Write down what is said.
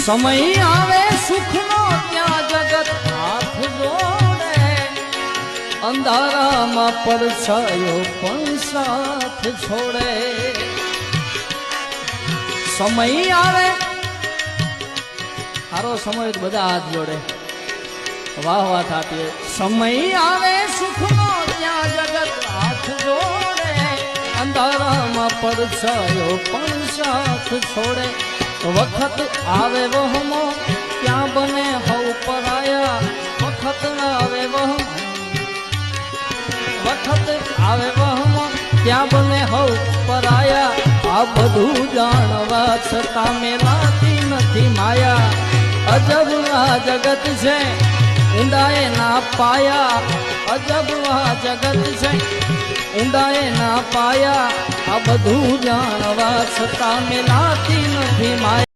સમય આવે સુખનો ત્યાં જગત હાથ જોડે, અંધારામાં પડછાયો પણ સાથ છોડે. સમય આવે સારો સમય તો બધા હાથ જોડે, વાહ વાહ થાતી. સમય આવે સુખનો ત્યાં જગત હાથ જોડે, અંધારામાં પડછાયો પણ સાથ છોડે. વખત આવે વહમો ત્યાં બને હવ પરાયા, વખત આવે વહમ, વખત આવે વહમો ત્યાં બને હવ પરાયા. આ બધું જાણવા છતાં મેલાતી નથી માયા. અજબ આ જગત છે ઊંડાએ ના પાયા, અજબ આ જગત છે ઊંડાએ ના પાયા. આ બધું જાણવા છતાં મેલાતી નથી માયા.